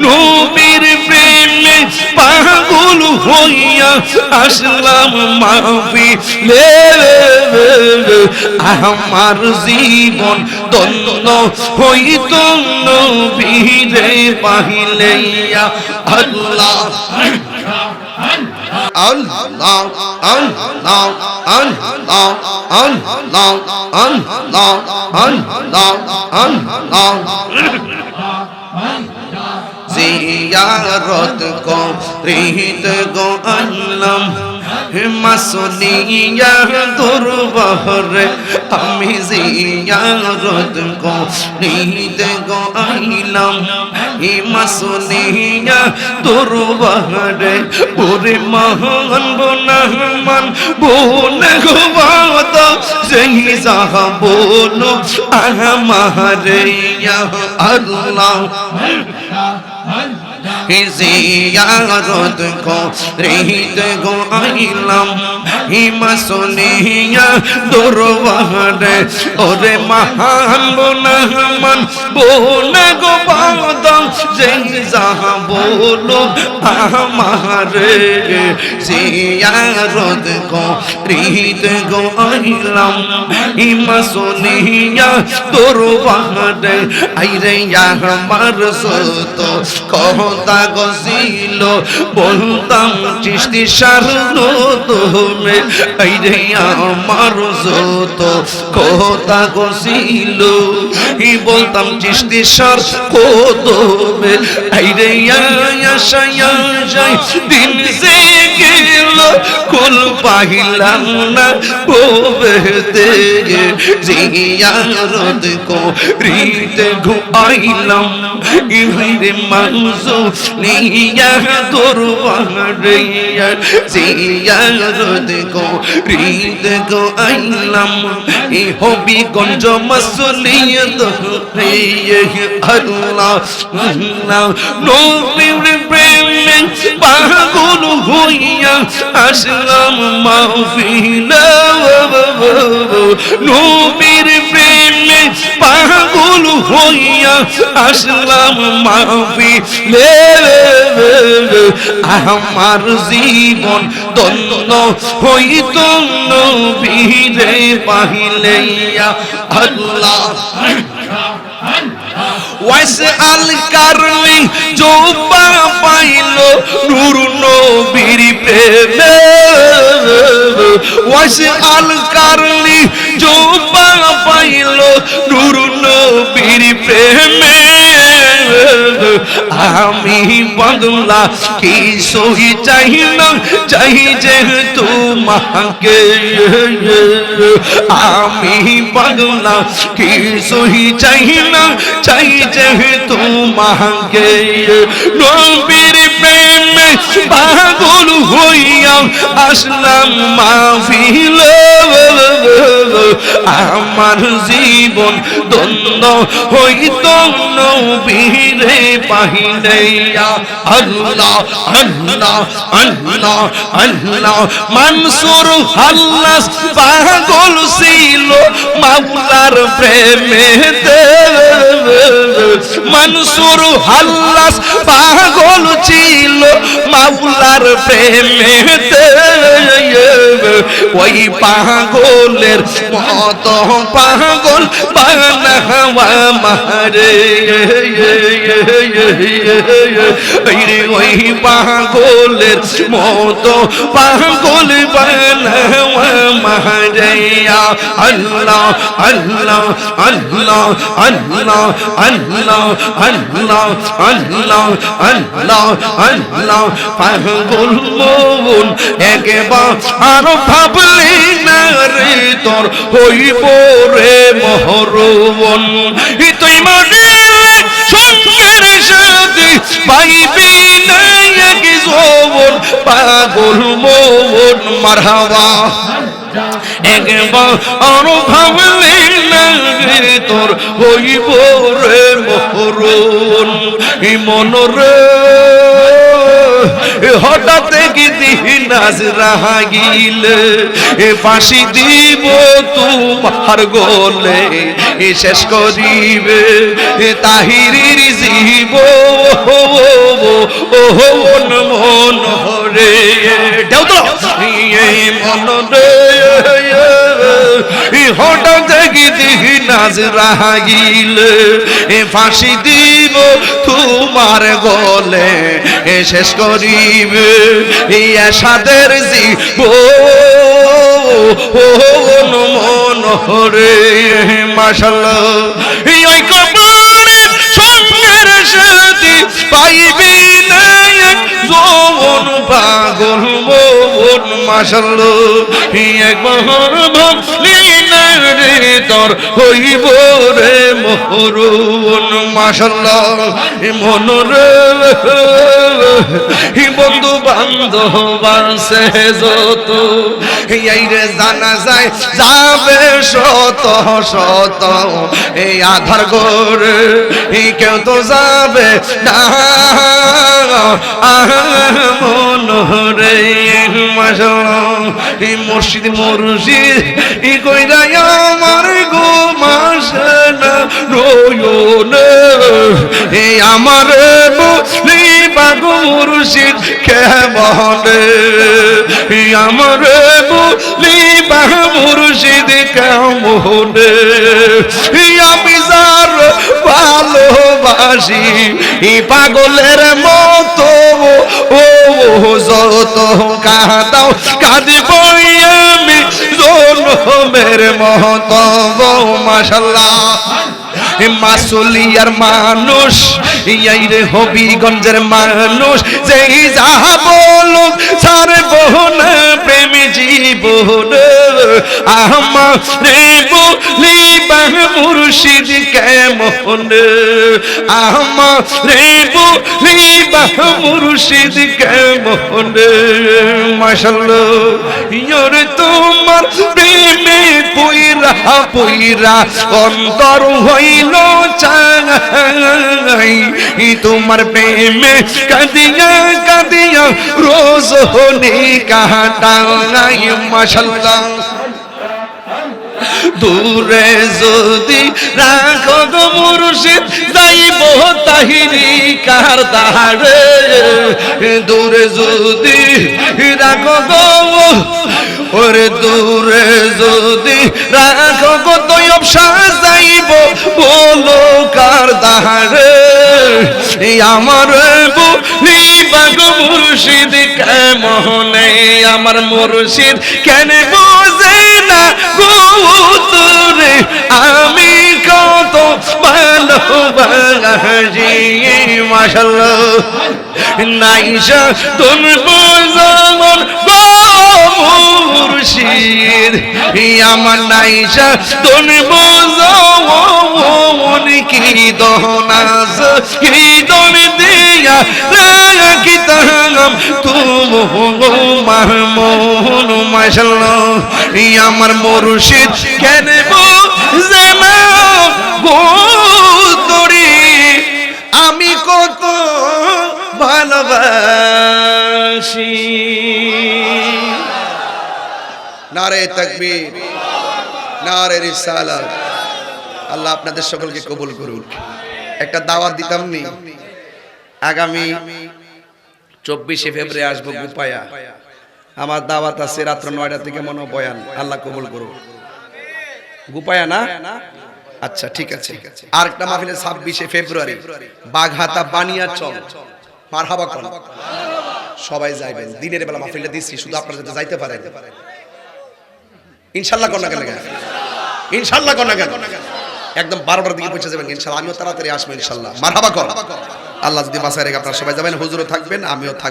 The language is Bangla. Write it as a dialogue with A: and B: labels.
A: নবীর প্রেমে পাগল হইয়া আসলাম মাহফিলে আমার জীবন ধন্য হইত নবীরে পাইলে আল্লাহ আল্লাহ আল্লাহ আল্লাহ আল্লাহ আল্লাহ আল্লাহ আল্লাহ জিয়ারত করিতে গো আল্লাহ মাসুনিয়া দুর্বহরে আমি জিয়ারত করিতে গো আইলাম মাসুনিয়া দুর্বহরে ওরে মহান বোনামান বোনে গো বাত সেই যাহা বলো আমারে ইয়া আল্লাহ জিয়ারত করিতে গো আইলাম মাসুনিয়া দুর্বহরে ওরে মহান বোনামান বোনে গো বাত যেই যাহা বলো আমারে জিয়ারত করিতে গো আইলাম মাসুনিয়া দুর্বহরে আইরে আমার সত কথা গছিল বলতাম চিশতি সারলো তুমি আইরে আমার যত কথা গছিল বলতাম চিশতি সার কদমে আইরে আশায়া যাই দিন সে গেল কুল পাইলাম না ভবেতে জিয়ারত করিতে গো আইলাম ইহিরে মানসু নিয়া দুর্বহরে জিয়ারত করিতে গো আইলাম হবিগঞ্জ মাসুলিয়ত রে আল্লাহ আল্লাহ নবীর প্রেমে পাগল হইয়া আসলাম মাহফিলে নবীর প্রেমে পাগল হইয়া আসলাম মাহফিলে আমার জীবন ধন্য হইত নবীরে পাইলে আল্লাহ ওয়াইসে আল কারনি জোবা পাইলো নূর নবীর প্রেমে ওয়াইসে আল কারনি জোবা পাইলো নূর নবীর প্রেমে আমি বদলা কি সহি চাই না চাই যেহেতু মাকে আমি বদলা কি সহি চাই না চাই যেহেতু মাকে নবীর প্রেমে পাগল হইয়া আসলাম মাহফিলে আমার জীবন ধন্য হইত নবীরে পাইলে আল্লাহ আল্লাহ আল্লাহ আল্লাহ মনসুর হাল্লাস পাগল ছিল মাওলার প্রেমেতে মনসুর হাল্লাস পাগল ছিল মাওলার প্রেমেতে ওই পাগলের মত পাগল বানাওয়া মারে ওই পাগলের মত পাগল বানাওয়া মারে আল্লাহ আল্লাহ আল্লাহ আল্লাহ আল্লাহ আল্লাহ আল্লাহ আল্লাহ আল্লাহ পাগল মন একবার আর ভাবলি না রে তোর হইব রে মহরবন তুই মনে সঙ্গের সাথে পাইবি না এক যৌবন পাগল মন মারহাবা একবার আর ভাবলি না রে তোর হইব রে মহরবন মন রে হঠাৎ কি দিন রাগিলে ফাঁসি দিব তোমার গোলে শেষ করিবে তাহিরির জীব মন রে দেও তো মন রে হঠাৎ দেখিতে নাজরাইল ফাঁসি দিব তোমার গলে শেষ করিবে সাদের জীবন মন রে মাশাআল্লাহ ওই কবরে সঙ্গের সাথী পাইবি না যৌবন পাগল মন মাশাআল্লাহ একবার ভাবলি না রে তোর হইব রে মরণ মাশাআল্লাহ মন রে বন্ধু বান্ধব আছে যত এই রে জানা যায় যাবে শত শত এই আধার ঘরে কেউ তো যাবে না মন রে মাশাআল্লাহ মুর্শিদ মুর্শিদ কইরা আমার গো মাসনা রোয়নে আমার বলি বাগো মুর্শিদ কেমনে আমার বলি বাগো মুর্শিদ কেমনে আমি যার ভালোবাসি পাগলের মতো ও যত কাঁদাও কাঁদিব আমি জনমের মতো মাশাআল্লাহ মাসুলিয়ার মানুষ এই রে হবিগঞ্জের মানুষ যেই যাহা বলুক সার বহন প্রেম জীবন আমার রে বলি বাহ মুর্শিদ কেমন আমার রে বলি বাহ মুর্শিদ কেমন মাশাআল্লাহ ইয়োরে তোমার প্রেমে পইরা পইরা অন্তর হইল চাই তোমার প্রেমে কাঁদিয়া কাঁদিয়া রোজ হনি কাটাই মাশাআল্লাহ দূরে যদি রাখো গো মুর্শিদ যাইব তাহিরি কার দাঁড়ে দূরে যদি রাখো গো ওরে দূরে যদি রাখো গো তয়ব সাজাইব বলো কার দাঁড়ে আমার বলি বাগো মুর্শিদ কেমনে আমার মুর্শিদ কেন বোঝে না গো তোরে আমি কত ভালোবাসি মাশাআল্লাহ নাইশা তোর বোঝামন মুর্শিদ আমার নাইশা তোর বোঝামন কি দহনাস কি দন দিয়া রাখিতাম তোমার মন মাশাআল্লাহ আমার মুর্শিদ কেন বোঝে না গো তোরে আমি কত ভালোবাসি নারে তাকবীর নারে রিসালাত আল্লাহ আপনাদের সকলকে কবুল করুন একটা দাওয়াত দিতাম নি আগামী 24শে ফেব্রুয়ারি আসবো গুপায়া আমার দাওয়াত আছে রাত 9টা থেকে মনো বয়ান আল্লাহ কবুল করুন গুপায়া না আচ্ছা ঠিক আছে আরেকটা মাহফিলে 26শে ফেব্রুয়ারি বাঘহাটা বানিয়াচল মারহাবা কোন সবাই যাইবেন দিনের বেলা মাহফিলটা দিছি শুধু আপনারা যাতে যাইতে পারেন ইনশাআল্লাহ কোন না কেন ইনশাআল্লাহ কোন না কেন একদম 12টার দিকে পৌঁছে যাবেন ইনশাআল্লাহ আমিও তাড়াতাড়ি আসবো ইনশাআল্লাহ মারহাবা কোন আল্লাহ যদি বাঁচায় রেখে আপনারা সবাই যাবেন হুজুরও থাকবেন আমিও